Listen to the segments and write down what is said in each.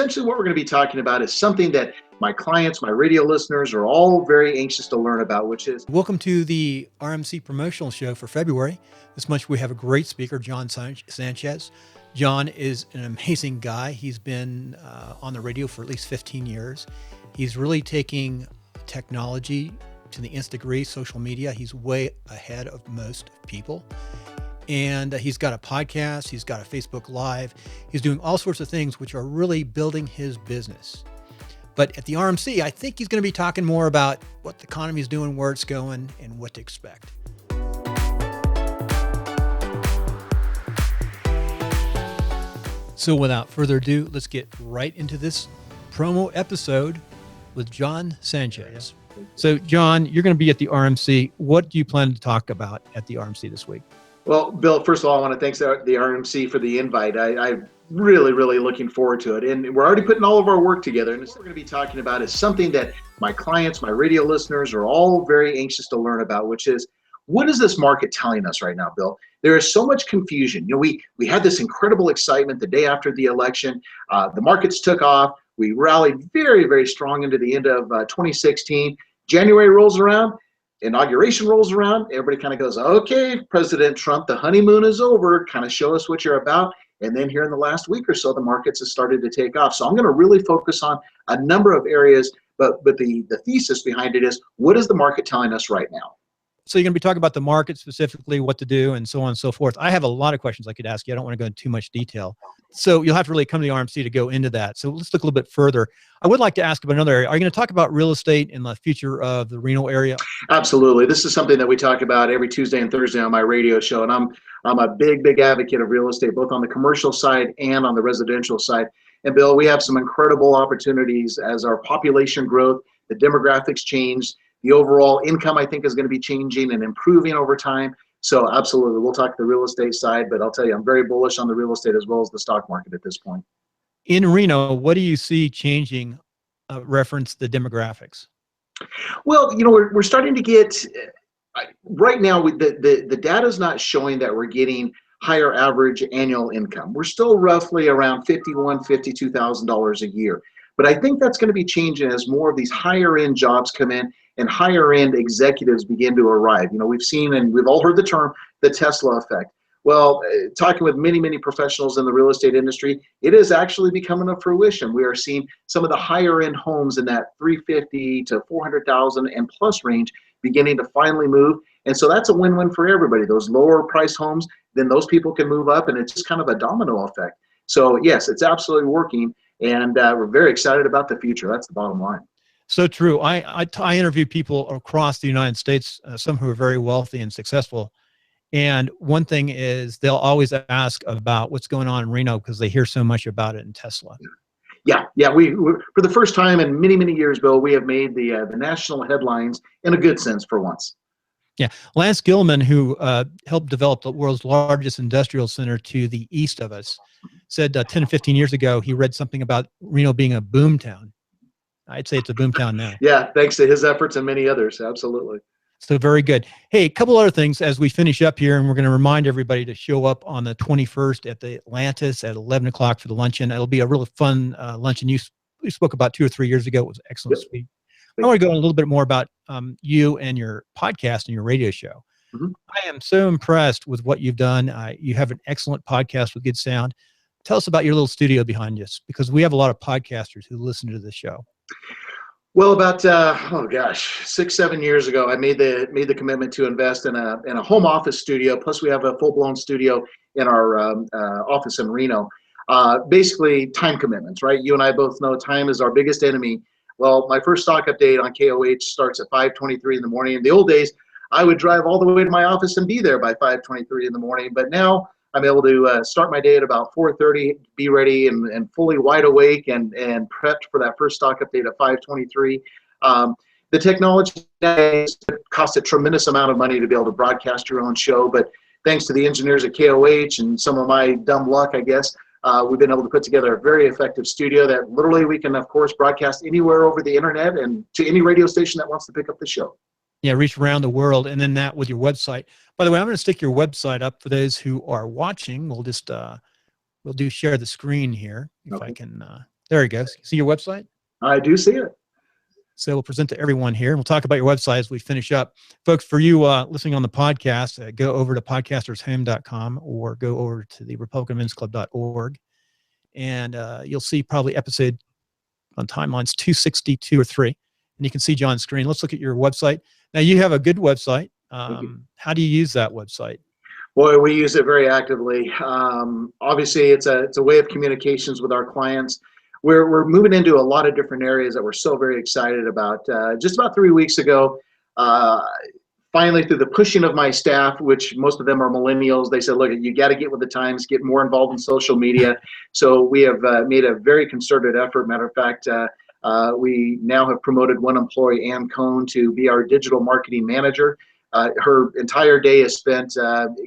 essentially what we're going to be talking about is something that my clients, my radio listeners are all very anxious to learn about, which is... Welcome to the RMC promotional show for February. This month we have a great speaker, Jon Sanchez. Jon is an amazing guy. He's been on the radio for at least 15 years. He's really taking technology to the nth degree, social media. He's way ahead of most people. And he's got a podcast, he's got a Facebook Live. He's doing all sorts of things which are really building his business. But at the RMC, I think he's going to be talking more about what the economy is doing, where it's going, and what to expect. So without further ado, let's get right into this promo episode with Jon Sanchez. So Jon, you're going to be at the RMC. What do you plan to talk about at the RMC this week? Well, Bill, first of all, I want to thank the RMC for the invite. I'm really looking forward to it. And we're already putting all of our work together. And what we're going to be talking about is something that my clients, my radio listeners are all very anxious to learn about, which is, what is this market telling us right now, Bill? There is so much confusion. You know, we had this incredible excitement the day after the election. The markets took off. We rallied very strong into the end of 2016. January rolls around. Inauguration rolls around, everybody kind of goes, okay, President Trump, the honeymoon is over, kind of show us what you're about. And then here in the last week or so, the markets have started to take off. So I'm going to really focus on a number of areas, but the thesis behind it is, what is the market telling us right now? So you're going to be talking about the market specifically, what to do, and so on and so forth. I have a lot of questions I could ask you. I don't want to go into too much detail. So you'll have to really come to the RMC to go into that. So let's look a little bit further. I would like to ask about another area. Are you going to talk about real estate and the future of the Reno area? Absolutely. This is something that we talk about every Tuesday and Thursday on my radio show. And I'm a big advocate of real estate, both on the commercial side and on the residential side. And Bill, we have some incredible opportunities as our population growth, the demographics change. The overall income, I think, is going to be changing and improving over time. So absolutely, we'll talk the real estate side, but I'll tell you, I'm very bullish on the real estate as well as the stock market at this point. In Reno, what do you see changing, reference the demographics? Well, you know, we're starting to get, right now, the data is not showing that we're getting higher average annual income. We're still roughly around $51,000, $52,000 a year. But I think that's going to be changing as more of these higher end jobs come in and higher end executives begin to arrive. You know, we've seen, and we've all heard the term, the Tesla effect. Well, talking with many professionals in the real estate industry, it is actually becoming a fruition. We are seeing some of the higher end homes in that $350,000 to $400,000 and plus range beginning to finally move. And so that's a win-win for everybody. Those lower priced homes, then those people can move up, and it's just kind of a domino effect. So yes, it's absolutely working. And we're very excited about the future. That's the bottom line. So true. I interview people across the United States, some who are very wealthy and successful. And one thing is they'll always ask about what's going on in Reno because they hear so much about it in Tesla. Yeah. We for the first time in many years, Bill, we have made the national headlines in a good sense for once. Yeah. Lance Gilman, who helped develop the world's largest industrial center to the east of us, said 10 to 15 years ago, he read something about Reno being a boom town. I'd say it's a boom town now. Yeah, thanks to his efforts and many others. Absolutely. So very good. Hey, a couple other things as we finish up here, and we're going to remind everybody to show up on the 21st at the Atlantis at 11 o'clock for the luncheon. It'll be a really fun luncheon. You spoke about 2 or 3 years ago. It was an excellent speech. I want to go a little bit more about you and your podcast and your radio show. Mm-hmm. I am so impressed with what you've done. You have an excellent podcast with good sound. Tell us about your little studio behind us, because we have a lot of podcasters who listen to this show. Well, about 6-7 years ago, I made the commitment to invest in a home office studio. Plus, we have a full-blown studio in our office in Reno. Basically, time commitments, right? You and I both know time is our biggest enemy. Well, my first stock update on KOH starts at 5:23 in the morning. In the old days, I would drive all the way to my office and be there by 5:23 in the morning. But now I'm able to start my day at about 4:30, be ready and fully wide awake and prepped for that first stock update at 5:23. The technology costs a tremendous amount of money to be able to broadcast your own show, but thanks to the engineers at KOH and some of my dumb luck, I guess, we've been able to put together a very effective studio that literally we can, of course, broadcast anywhere over the internet and to any radio station that wants to pick up the show. Yeah, reach around the world, and then that with your website. By the way, I'm going to stick your website up for those who are watching. We'll just we'll do share the screen here if I can There you go. See your website? I do see it. So we'll present to everyone here, and we'll talk about your website as we finish up. Folks, for you listening on the podcast, go over to podcastershome.com or go over to the republicanmensclub.org, and you'll see probably episode on timelines 262 or 3, and you can see John's screen. Let's look at your website. Now, you have a good website. How do you use that website? Boy, we use it very actively. Obviously, it's a way of communications with our clients. We're moving into a lot of different areas that we're so very excited about. Just about 3 weeks ago, finally, through the pushing of my staff, which most of them are millennials, they said, look, you got to get with the times, get more involved in social media. So we have made a very concerted effort. Matter of fact, we now have promoted one employee, Ann Cohn, to be our digital marketing manager. Her entire day is spent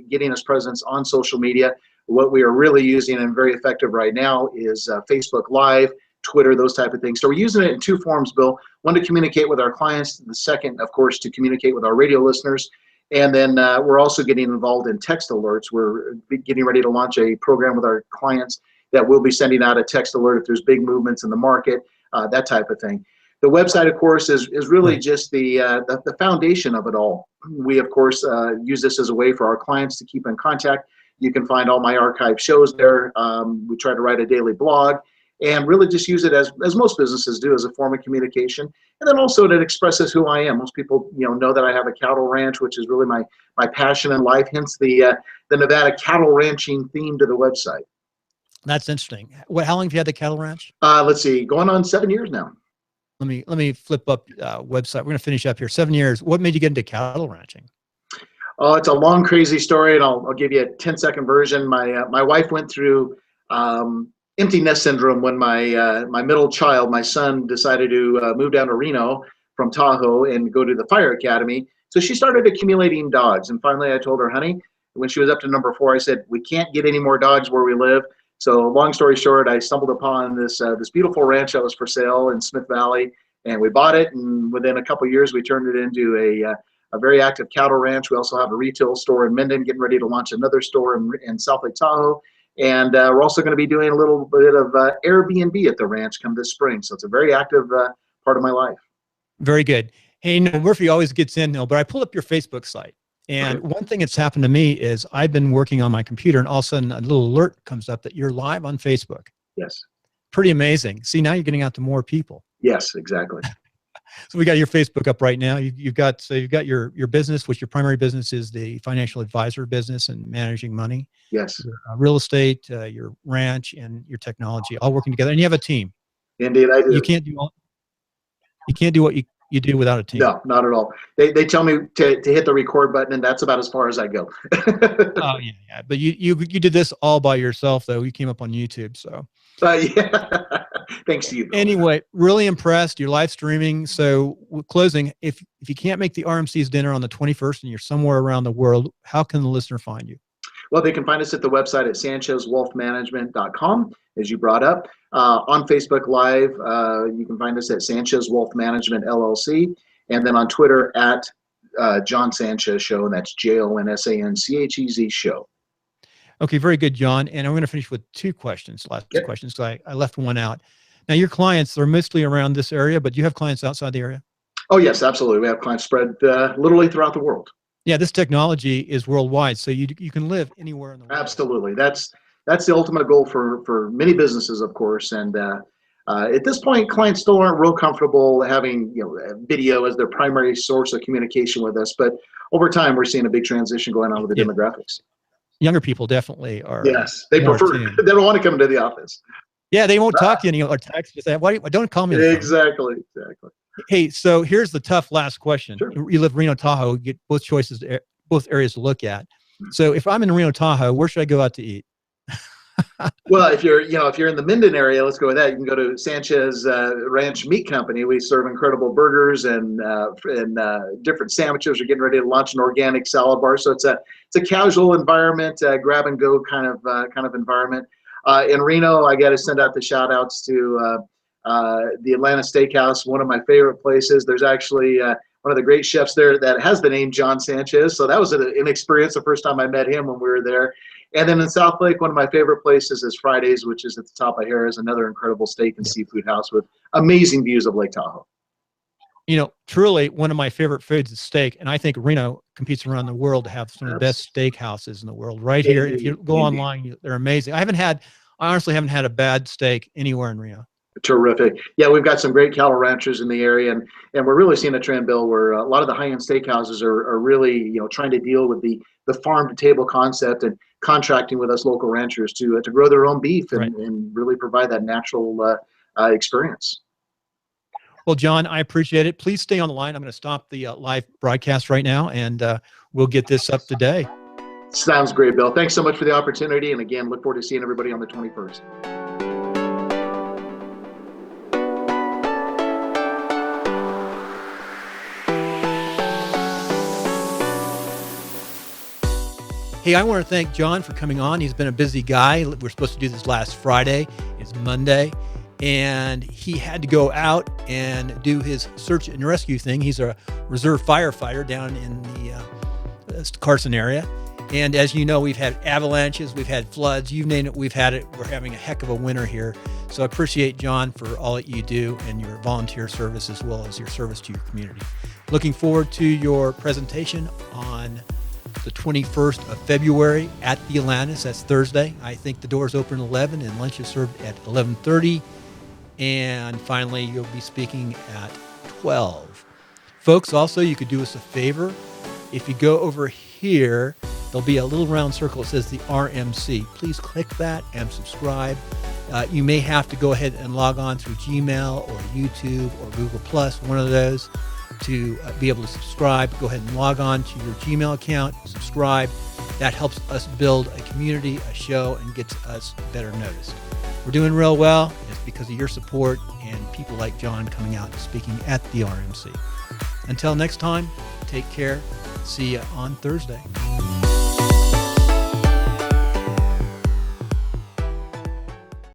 getting us presence on social media. What we are really using and very effective right now is Facebook Live, Twitter, those type of things. So we're using it in 2 forms, Bill. One, to communicate with our clients. The second, of course, to communicate with our radio listeners. And then we're also getting involved in text alerts. We're getting ready to launch a program with our clients that we'll be sending out a text alert if there's big movements in the market, that type of thing. The website, of course, is really just the foundation of it all. We, of course, use this as a way for our clients to keep in contact. You can find all my archive shows there. We try to write a daily blog and really just use it as most businesses do, as a form of communication. And then also it expresses who I am. Most people, know that I have a cattle ranch, which is really my passion in life, hence the Nevada cattle ranching theme to the website. That's interesting. How long have you had the cattle ranch? Let's see, going on 7 years now. Let me flip up website. We're going to finish up here. 7 years. What made you get into cattle ranching? Oh, it's a long, crazy story, and I'll give you a 10-second version. My wife went through empty nest syndrome when my middle child, my son, decided to move down to Reno from Tahoe and go to the fire academy. So she started accumulating dogs, and finally I told her, honey, when she was up to number 4, I said, we can't get any more dogs where we live. So long story short, I stumbled upon this beautiful ranch that was for sale in Smith Valley, and we bought it, and within a couple of years we turned it into a very active cattle ranch. We also have a retail store in Minden, getting ready to launch another store in South Lake Tahoe. And we're also going to be doing a little bit of Airbnb at the ranch come this spring. So it's a very active part of my life. Very good. Hey, Murphy always gets in, but I pulled up your Facebook site. And one thing that's happened to me is I've been working on my computer, and all of a sudden a little alert comes up that you're live on Facebook. Yes. Pretty amazing. See, now you're getting out to more people. Yes, exactly. So we got your Facebook up right now. You've got your business, which your primary business is the financial advisor business and managing money. Yes. Your, real estate, your ranch, and your technology all working together. And you have a team. Indeed, I do. You can't do what you do without a team. No, not at all. They tell me to hit the record button, and that's about as far as I go. Oh yeah. But you did this all by yourself, though. You came up on YouTube, so. Yeah. Thanks to you. Anyway, really impressed. You're live streaming. So closing, if you can't make the RMC's dinner on the 21st and you're somewhere around the world, how can the listener find you? Well, they can find us at the website at sanchezwealthmanagement.com, as you brought up. On Facebook Live, you can find us at Sanchez Wealth Management LLC, and then on Twitter at Jon Sanchez Show, and that's JONSANCHEZ Show. Okay, very good, John. And I'm going to finish with 2 questions, last 2 questions, because I left one out. Now, your clients are mostly around this area, but do you have clients outside the area? Oh, yes, absolutely. We have clients spread literally throughout the world. Yeah, this technology is worldwide, so you can live anywhere in the world. Absolutely. That's the ultimate goal for many businesses, of course. And at this point, clients still aren't real comfortable having video as their primary source of communication with us. But over time, we're seeing a big transition going on with the demographics. Younger people definitely are. Yes, they prefer. They don't want to come into the office. Yeah, they won't talk to you or text you. Say, "Why don't call me?" Exactly. Hey, so here's the tough last question. Sure. You live Reno, Tahoe. You get both choices, both areas to look at. So if I'm in Reno, Tahoe, where should I go out to eat? Well, if you're in the Minden area, let's go with that. You can go to Sanchez Ranch Meat Company. We serve incredible burgers and different sandwiches. We're getting ready to launch an organic salad bar, so it's a casual environment, grab and go kind of environment. In Reno, I got to send out the shout outs to the Atlanta Steakhouse, one of my favorite places. There's actually one of the great chefs there that has the name Jon Sanchez. So that was an experience the first time I met him when we were there. And then in South Lake, one of my favorite places is Fridays, which is at the top of Harris, another incredible steak and seafood house with amazing views of Lake Tahoe. Truly one of my favorite foods is steak. And I think Reno competes around the world to have some of the best steak houses in the world right here. If you go online, they're amazing. I honestly haven't had a bad steak anywhere in Reno. Terrific. Yeah, we've got some great cattle ranchers in the area, and we're really seeing a trend, Bill, where a lot of the high-end steakhouses are really, trying to deal with the farm to table concept and contracting with us local ranchers to grow their own beef and really provide that natural experience. Well, Jon, I appreciate it. Please stay on the line. I'm going to stop the live broadcast right now, and we'll get this up today. Sounds great, Bill. Thanks so much for the opportunity. And again, look forward to seeing everybody on the 21st. Hey, I want to thank Jon for coming on. He's been a busy guy. We're supposed to do this last Friday. It's Monday. And he had to go out and do his search and rescue thing. He's a reserve firefighter down in the Carson area. And as you know, we've had avalanches, we've had floods, you name it, we've had it. We're having a heck of a winter here. So I appreciate Jon for all that you do and your volunteer service as well as your service to your community. Looking forward to your presentation on the 21st of February at the Atlantis. That's Thursday. I think the doors open at 11 and lunch is served at 11:30. And finally, you'll be speaking at 12. Folks, also, you could do us a favor. If you go over here, there'll be a little round circle that says the RMC. Please click that and subscribe. You may have to go ahead and log on through Gmail or YouTube or Google+, one of those, to be able to subscribe. Go ahead and log on to your Gmail account, subscribe. That helps us build a community, a show, and gets us better noticed. We're doing real well. It's because of your support and people like Jon coming out and speaking at the RMC. Until next time, take care. See you on Thursday.